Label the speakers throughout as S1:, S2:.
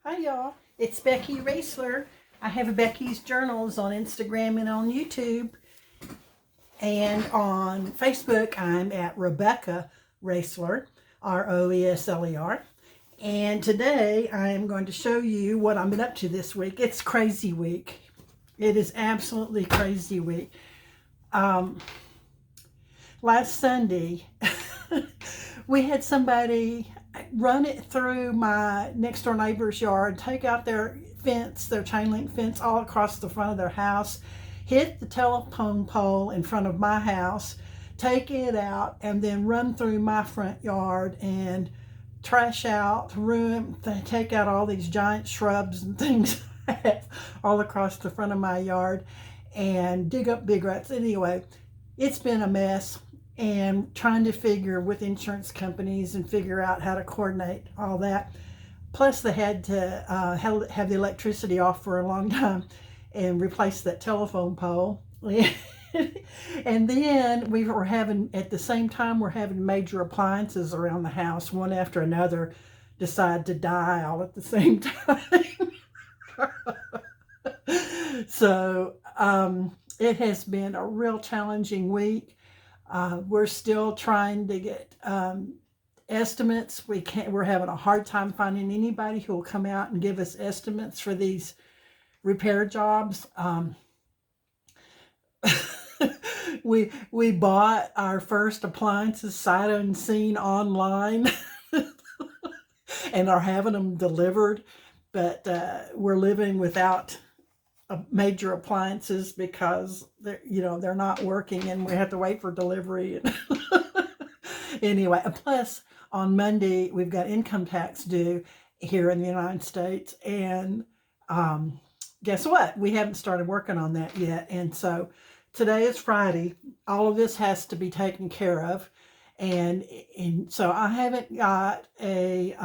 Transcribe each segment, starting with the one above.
S1: Hi y'all, it's Becky Roesler. I have Becky's Journals on Instagram and on YouTube. And on Facebook, I'm at Rebecca Roesler, Roesler. And today I am going to show you what I've been up to this week. It's crazy week. It is absolutely crazy week. Last Sunday, we had somebody run it through my next door neighbor's yard, take out their fence, their chain link fence all across the front of their house, hit the telephone pole in front of my house, take it out, and then run through my front yard and trash out, ruin, take out all these giant shrubs and things I have all across the front of my yard and dig up big ruts. Anyway, it's been a mess, and trying to figure with insurance companies and figure out how to coordinate all that. Plus they had to have the electricity off for a long time and replace that telephone pole. And then we were having, at the same time, we're having major appliances around the house, one after another, decide to die all at the same time. So it has been a real challenging week. We're still trying to get estimates. We're having a hard time finding anybody who will come out and give us estimates for these repair jobs. We bought our first appliances sight unseen online and are having them delivered, but we're living without major appliances because they're not working, and we have to wait for delivery. Anyway, plus on Monday we've got income tax due here in the United States, and guess what? We haven't started working on that yet. And so today is Friday. All of this has to be taken care of, and so I haven't got a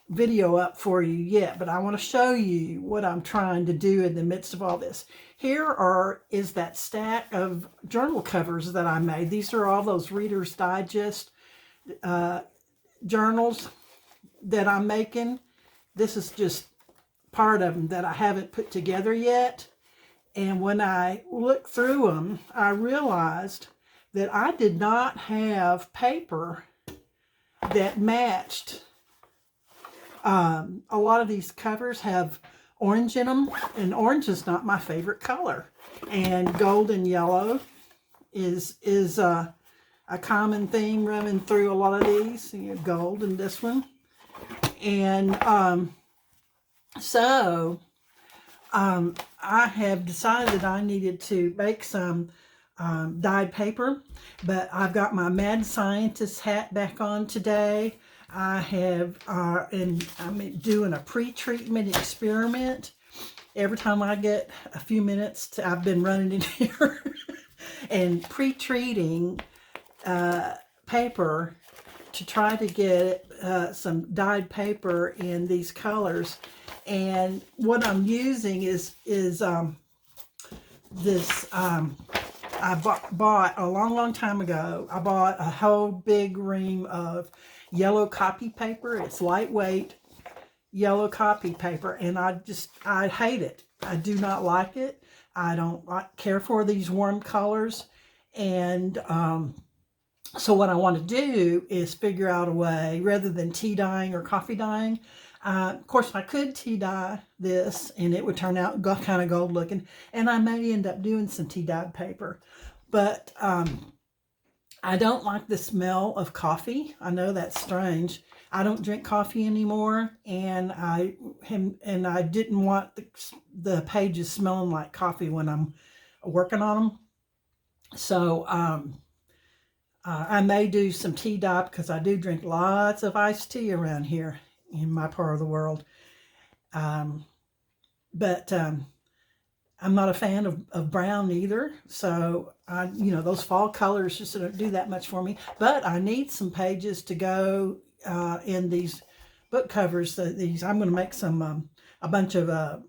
S1: video up for you yet, but I want to show you what I'm trying to do in the midst of all this. Here is that stack of journal covers that I made. These are all those Reader's Digest journals that I'm making. This is just part of them that I haven't put together yet. And when I looked through them, I realized that I did not have paper that matched. A lot of these covers have orange in them, and orange is not my favorite color. And gold and yellow is a common theme running through a lot of these. You know, gold in this one. And so I have decided I needed to make some dyed paper, but I've got my mad scientist hat back on today. I have, and I'm doing a pre-treatment experiment. Every time I get a few minutes, I've been running in here and pre-treating paper to try to get some dyed paper in these colors. And what I'm using is this, I bought a long time ago. I bought a whole big ream of yellow copy paper. It's lightweight yellow copy paper, and I hate it. I do not like it. I don't care for these warm colors. And so what I want to do is figure out a way, rather than tea dyeing or coffee dyeing. Of course, I could tea dye this and it would turn out kind of gold looking, and I may end up doing some tea dyed paper. But I don't like the smell of coffee. I know that's strange. I don't drink coffee anymore, and I didn't want the pages smelling like coffee when I'm working on them. So I may do some tea dye, because I do drink lots of iced tea around here in my part of the world. But I'm not a fan of brown either. So, those fall colors just don't do that much for me. But I need some pages to go in these book covers. I'm going to make some, a bunch of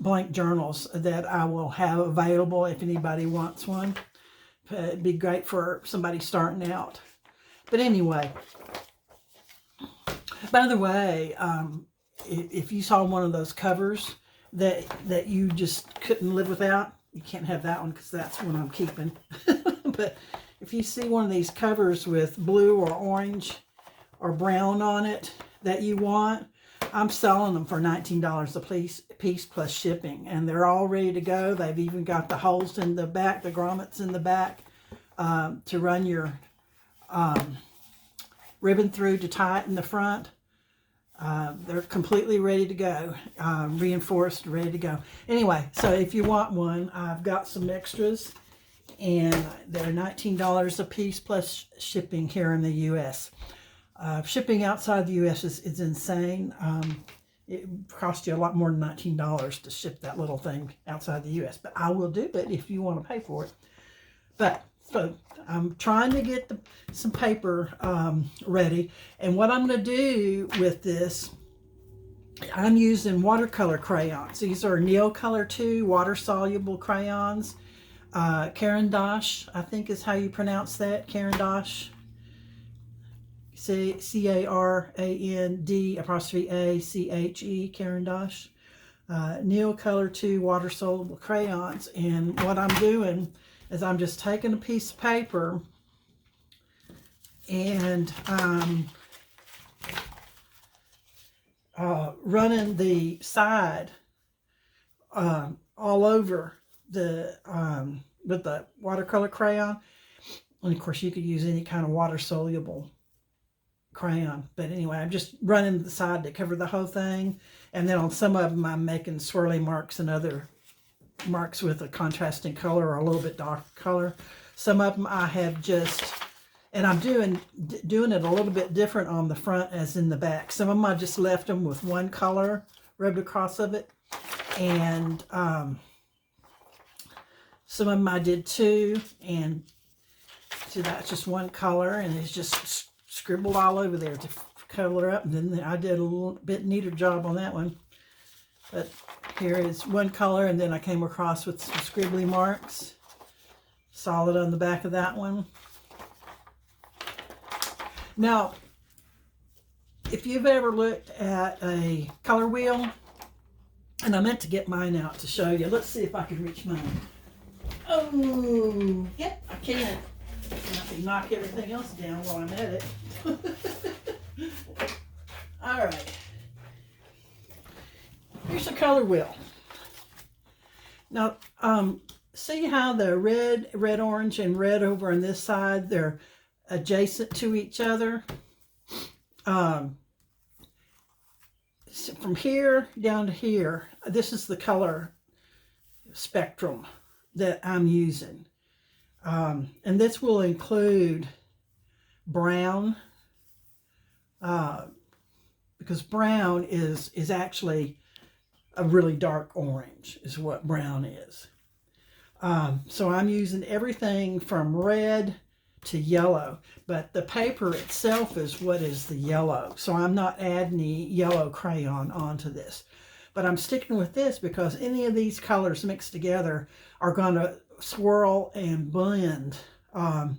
S1: blank journals that I will have available if anybody wants one. It'd be great for somebody starting out. But anyway, By the way, if you saw one of those covers that you just couldn't live without, you can't have that one because that's one I'm keeping. But if you see one of these covers with blue or orange or brown on it that you want, I'm selling them for $19 a piece plus shipping, and they're all ready to go. They've even got the holes in the back, the grommets in the back, to run your ribbon through to tie it in the front. They're completely ready to go, reinforced, ready to go. Anyway, so if you want one, I've got some extras, and they're $19 a piece plus shipping here in the U.S. Shipping outside the U.S. is insane. It costs you a lot more than $19 to ship that little thing outside the U.S. But I will do it if you want to pay for it. But so I'm trying to get some paper ready. And what I'm going to do with this, I'm using watercolor crayons. These are Neocolor 2 water-soluble crayons. Carandache, I think is how you pronounce that. Carandache. C-A-R-A-N-D'-A-C-H-E, Carandache. Neocolor 2 water-soluble crayons. And what I'm doing is I'm just taking a piece of paper and running the side all over the with the watercolor crayon. And of course you could use any kind of water-soluble crayon, but anyway, I'm just running the side to cover the whole thing, and then on some of them I'm making swirly marks and other marks with a contrasting color or a little bit dark color. Some of them I have just, and I'm doing it a little bit different on the front as in the back. Some of them I just left them with one color rubbed across of it, and some of them I did two, and so that's just one color, and it's just scribbled all over there to color up. And then I did a little bit neater job on that one. But here is one color, and then I came across with some scribbly marks, solid on the back of that one. Now, if you've ever looked at a color wheel, and I meant to get mine out to show you. Let's see if I can reach mine. Oh, yep, I can. I can knock everything else down while I'm at it. All right. Here's a color wheel. Now, see how the red, orange, and red over on this side, they're adjacent to each other? So from here down to here, this is the color spectrum that I'm using. And this will include brown, because brown is actually a really dark orange is what brown is. So I'm using everything from red to yellow, but the paper itself is what is the yellow. So I'm not adding any yellow crayon onto this, but I'm sticking with this because any of these colors mixed together are going to swirl and blend, and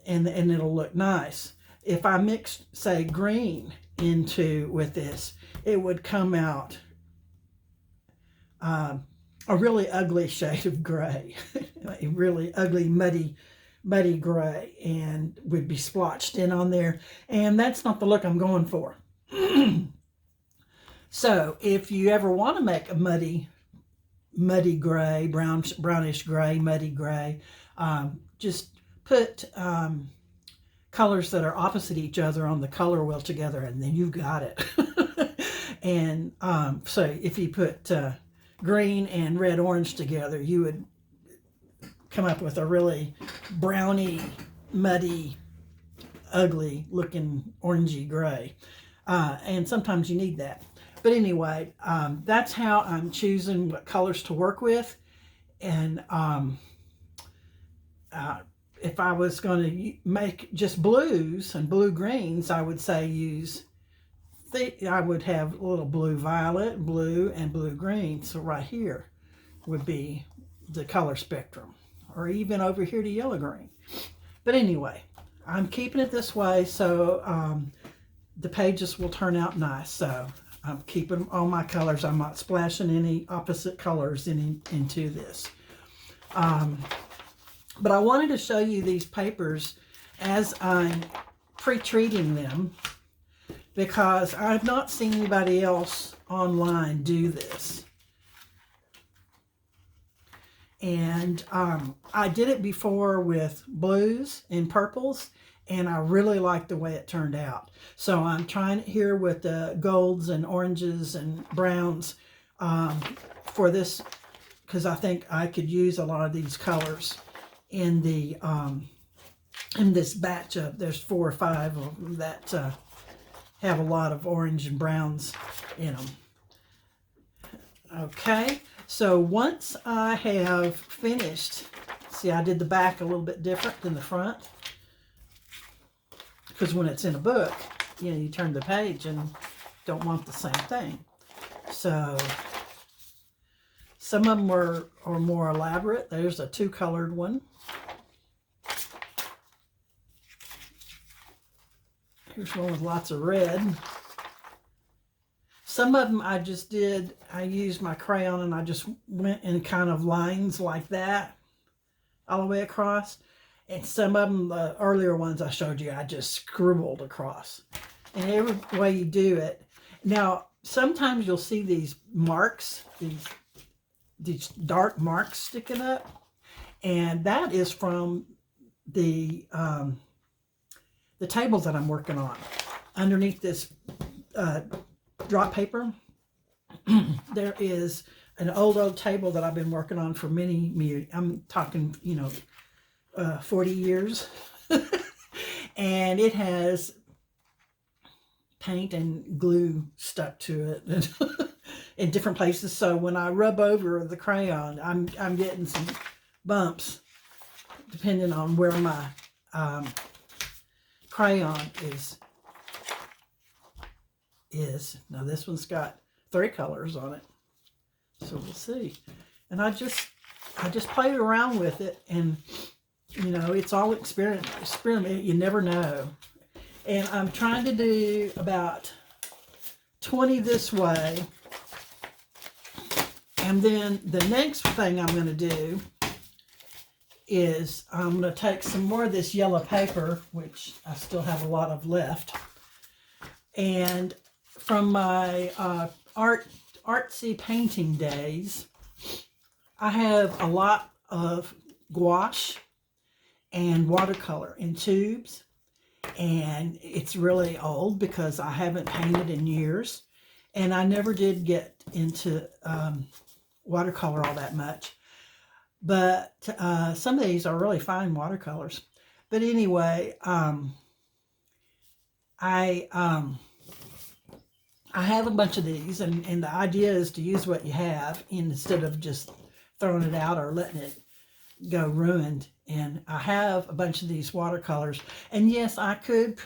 S1: it'll look nice. If I mixed, say, green with this, it would come out a really ugly shade of gray, a really ugly, muddy gray, and would be splotched in on there, and that's not the look I'm going for. So if you ever want to make a muddy gray, brownish gray, muddy gray, just put colors that are opposite each other on the color wheel together, and then you've got it. And so if you put green and red orange together, you would come up with a really browny, muddy, ugly looking orangey gray. And sometimes you need that. But anyway, that's how I'm choosing what colors to work with. And if I was going to make just blues and blue greens, I would say I would have a little blue violet, blue, and blue green. So right here would be the color spectrum, or even over here to yellow green. But anyway, I'm keeping it this way. So the pages will turn out nice. So I'm keeping all my colors. I'm not splashing any opposite colors into this. But I wanted to show you these papers as I'm pre-treating them, because I've not seen anybody else online do this. And I did it before with blues and purples, and I really liked the way it turned out. So I'm trying it here with the golds and oranges and browns for this, because I think I could use a lot of these colors in the in this batch of, there's 4 or 5 of them that have a lot of orange and browns in them. Okay, so once I have finished, see, I did the back a little bit different than the front, because when it's in a book, you know, you turn the page and don't want the same thing. So some of them are more elaborate. There's a 2-colored one. Here's one with lots of red. Some of them I used my crayon and I just went in kind of lines like that all the way across. And some of them, the earlier ones I showed you, I just scribbled across. And every way you do it. Now, sometimes you'll see these marks, these dark marks sticking up. And that is from the tables that I'm working on. Underneath this drop paper, there is an old table that I've been working on for many, I'm talking, 40 years. And it has paint and glue stuck to it in different places. So when I rub over the crayon, I'm getting some bumps depending on where my crayon is. Now this one's got 3 colors on it, so we'll see. And I just played around with it, and it's all experiment. You never know. And I'm trying to do about 20 this way, and then the next thing I'm going to do is I'm going to take some more of this yellow paper, which I still have a lot of left, and from my artsy painting days, I have a lot of gouache and watercolor in tubes, and it's really old because I haven't painted in years, and I never did get into watercolor all that much. But some of these are really fine watercolors. But anyway, I have a bunch of these, and the idea is to use what you have instead of just throwing it out or letting it go ruined. And I have a bunch of these watercolors. And yes, I could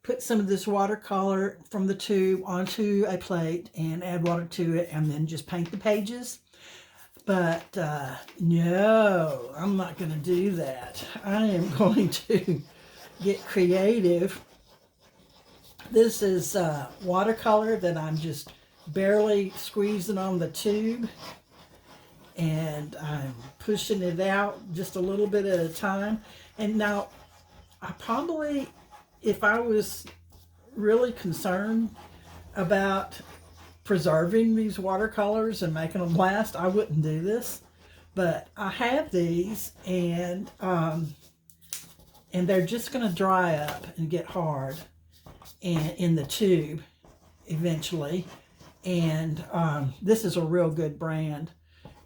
S1: put some of this watercolor from the tube onto a plate and add water to it and then just paint the pages. But no, I'm not going to do that. I am going to get creative. This is watercolor that I'm just barely squeezing on the tube, and I'm pushing it out just a little bit at a time. And now, I probably, if I was really concerned about preserving these watercolors and making them last, I wouldn't do this. But I have these, and they're just going to dry up and get hard and in the tube eventually. And this is a real good brand,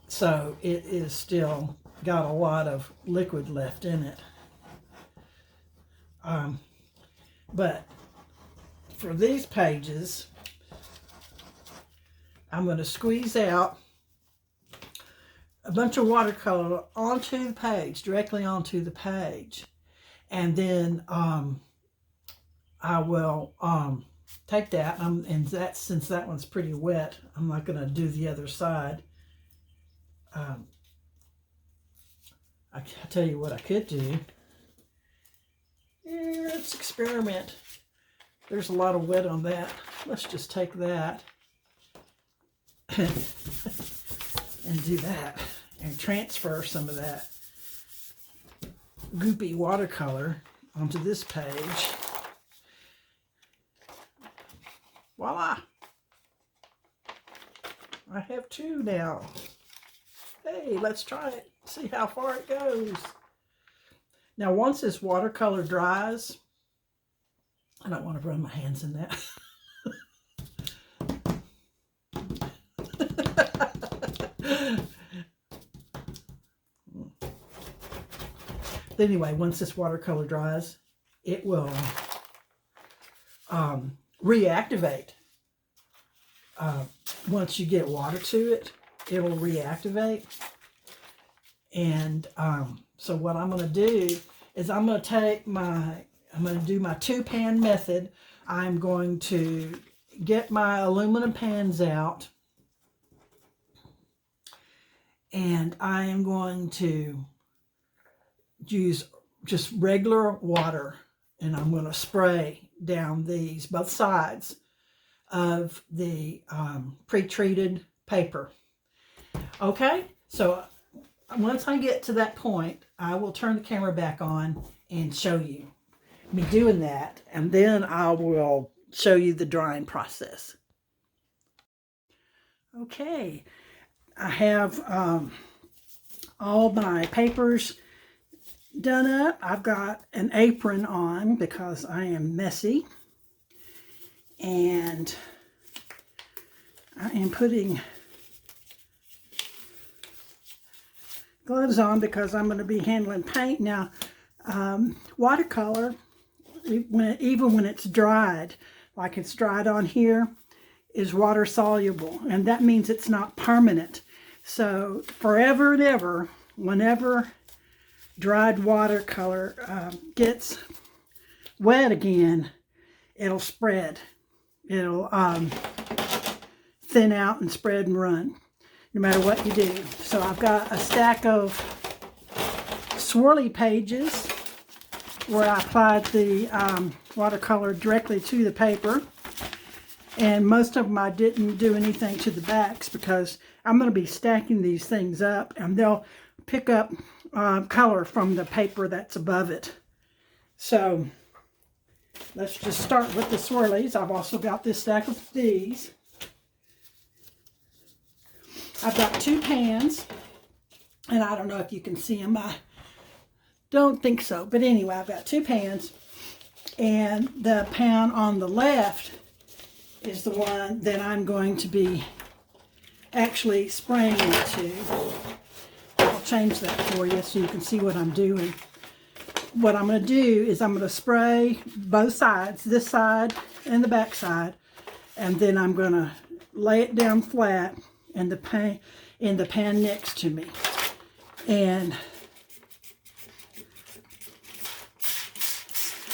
S1: so it is still got a lot of liquid left in it. But for these pages, I'm going to squeeze out a bunch of watercolor onto the page, directly onto the page. And then I will take that, and since that one's pretty wet, I'm not going to do the other side. I tell you what I could do. Let's experiment. There's a lot of wet on that. Let's just take that and do that and transfer some of that goopy watercolor onto this page. Voila! I have two now. Hey, let's try it. See how far it goes. Now, once this watercolor dries, I don't want to run my hands in that. Anyway, once this watercolor dries, it will reactivate. Once you get water to it, it will reactivate. And so what I'm going to do is I'm going to do my two-pan method. I'm going to get my aluminum pans out, and I am going to use just regular water, and I'm going to spray down these both sides of the pre-treated paper. Okay, so once I get to that point, I will turn the camera back on and show you me doing that, and then I will show you the drying process. Okay, I have all my papers done up. I've got an apron on because I am messy, and I am putting gloves on because I'm going to be handling paint. Now, watercolor, even when it's dried, like it's dried on here, is water soluble, and that means it's not permanent. So forever and ever, whenever dried watercolor gets wet again, it'll spread. It'll thin out and spread and run, no matter what you do. So I've got a stack of swirly pages where I applied the watercolor directly to the paper. And most of them I didn't do anything to the backs because I'm going to be stacking these things up, and they'll pick up color from the paper that's above it. So let's just start with the swirlies. I've also got this stack of these. I've got two pans, and I don't know if you can see them. I don't think so. But anyway, I've got two pans, and the pan on the left is the one that I'm going to be actually spraying it to. I'll change that for you so you can see what I'm doing. What I'm going to do is I'm going to spray both sides, this side and the back side, and then I'm going to lay it down flat in the pan next to me. And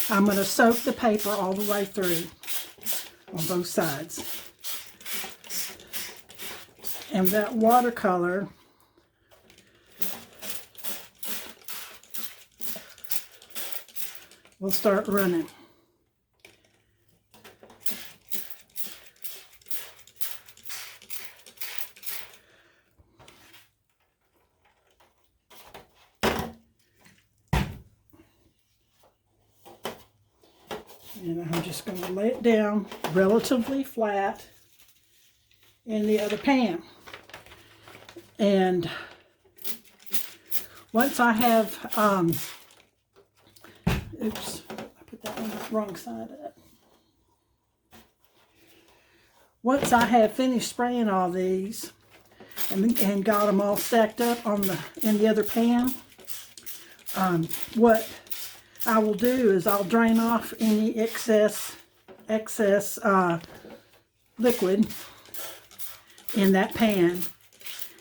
S1: I'm going to soak the paper all the way through on both sides. And that watercolor will start running. And I'm just going to lay it down relatively flat in the other pan. And once I have, oops, I put that on the wrong side up. Once I have finished spraying all these and got them all stacked up on in the other pan, what I will do is I'll drain off any excess liquid in that pan,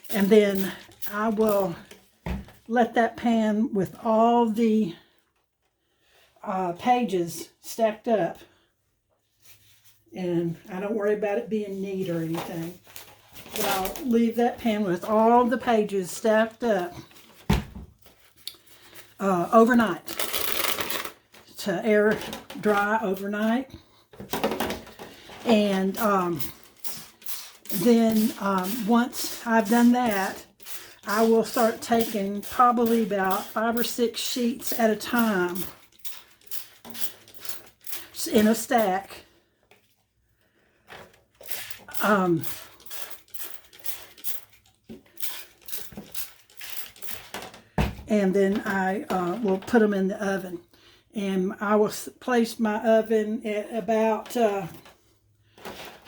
S1: and then I will let that pan with all the pages stacked up, and I don't worry about it being neat or anything, but I'll leave that pan with all the pages stacked up overnight, to air dry overnight. And then once I've done that, I will start taking probably about 5 or 6 sheets at a time in a stack. And then I will put them in the oven. And I will place my oven at about,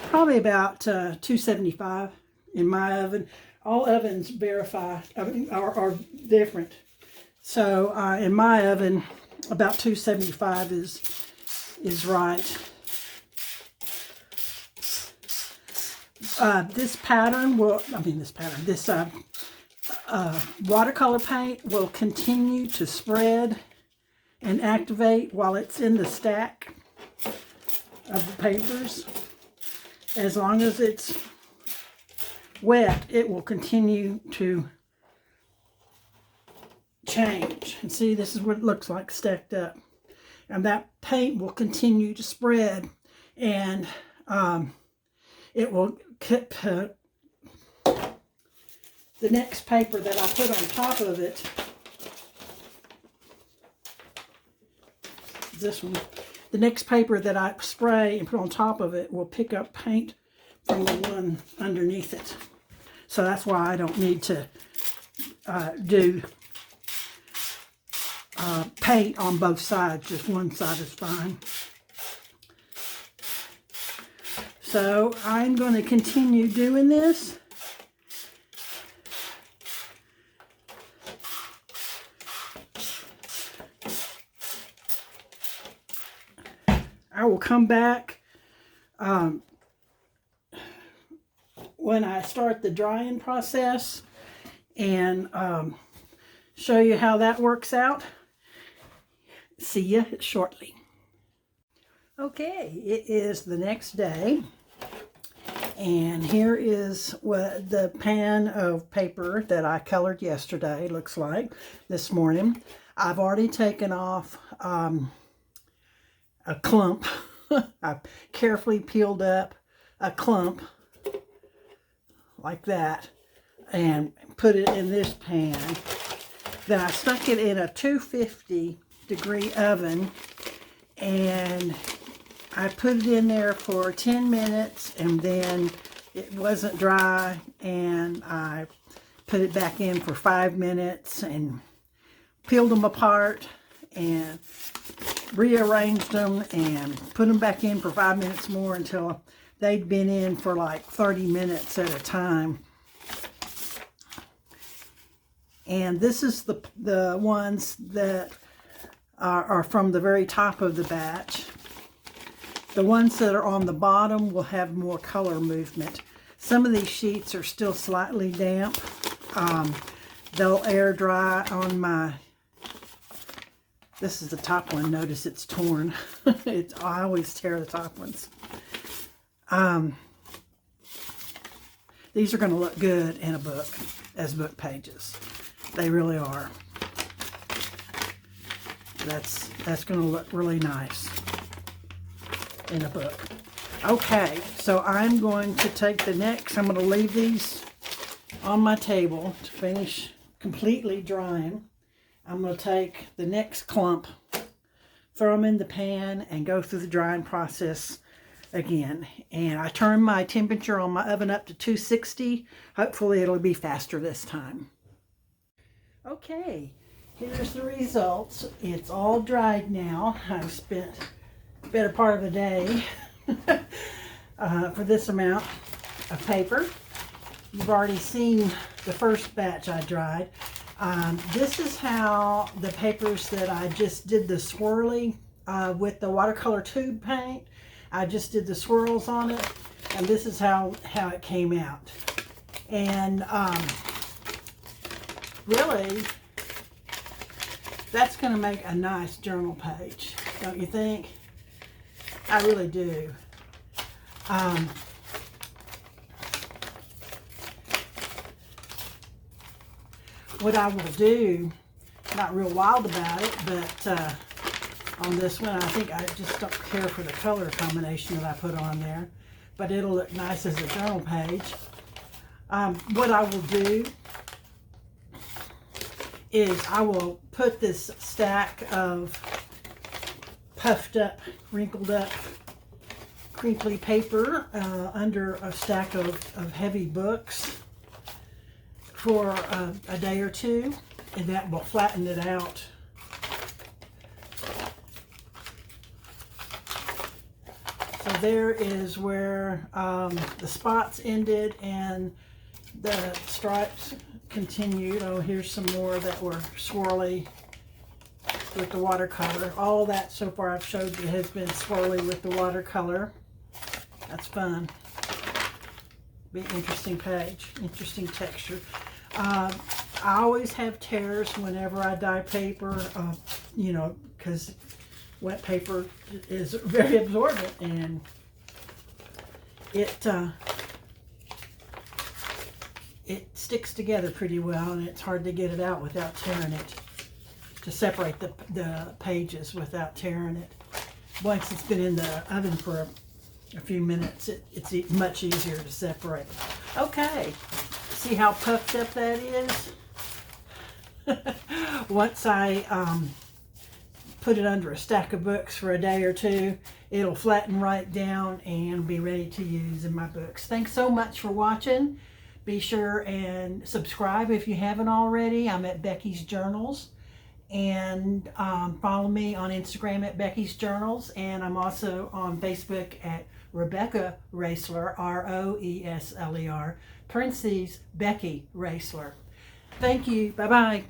S1: probably about 275 in my oven. All ovens are different. So in my oven, about 275 is right. This watercolor paint will continue to spread and activate while it's in the stack of the papers. As long as it's wet, it will continue to change. And see, this is what it looks like stacked up. And that paint will continue to spread, and it will the next paper that I put on top of it, this one, the next paper that I spray and put on top of it will pick up paint from the one underneath it. So that's why I don't need to do paint on both sides. Just one side is fine. So I'm going to continue doing this. I will come back when I start the drying process and show you how that works out. See you shortly. Okay, it is the next day, and here is what the pan of paper that I colored yesterday looks like this morning. I've already taken off a clump. I carefully peeled up a clump like that and put it in this pan. Then I stuck it in a 250-degree oven, and I put it in there for 10 minutes, and then it wasn't dry, and I put it back in for 5 minutes and peeled them apart and rearranged them and put them back in for 5 minutes more until they'd been in for like 30 minutes at a time. And this is the ones that are from the very top of the batch. The ones that are on the bottom will have more color movement. Some of these sheets are still slightly damp. They'll air dry on my, this is the top one. Notice it's torn. I always tear the top ones. These are going to look good in a book as book pages. They really are. That's going to look really nice in a book. Okay, so I'm going to take the next. I'm going to leave these on my table to finish completely drying. I'm going to take the next clump, throw them in the pan, and go through the drying process again. And I turn my temperature on my oven up to 260. Hopefully it'll be faster this time. Okay, here's the results. It's all dried now. I've spent a better part of the day for this amount of paper. You've already seen the first batch I dried. This is how the papers that I just did the swirly with the watercolor tube paint. I just did the swirls on it, and this is how it came out. And really, that's going to make a nice journal page, don't you think? I really do. What I will do, not real wild about it, but on this one. I think I just don't care for the color combination that I put on there, but it'll look nice as a journal page. What I will do is I will put this stack of puffed up, wrinkled up, crinkly paper under a stack of heavy books for a day or two, and that will flatten it out. So there is where the spots ended and the stripes continued. Oh, here's some more that were swirly with the watercolor. All that so far I've showed you has been swirly with the watercolor. That's fun. Be an interesting page, interesting texture. I always have tears whenever I dye paper, you know, because wet paper is very absorbent, and it sticks together pretty well, and it's hard to get it out without tearing it, to separate the pages without tearing it. Once it's been in the oven for a few minutes, it's much easier to separate. Okay, see how puffed up that is? Once I put it under a stack of books for a day or two, it'll flatten right down and be ready to use in my books. Thanks so much for watching. Be sure and subscribe if you haven't already. I'm at Becky's Journals, and follow me on Instagram at Becky's Journals, and I'm also on Facebook at Rebecca Roesler, R-O-E-S-L-E-R, parentheses, Becky Roesler. Thank you. Bye-bye.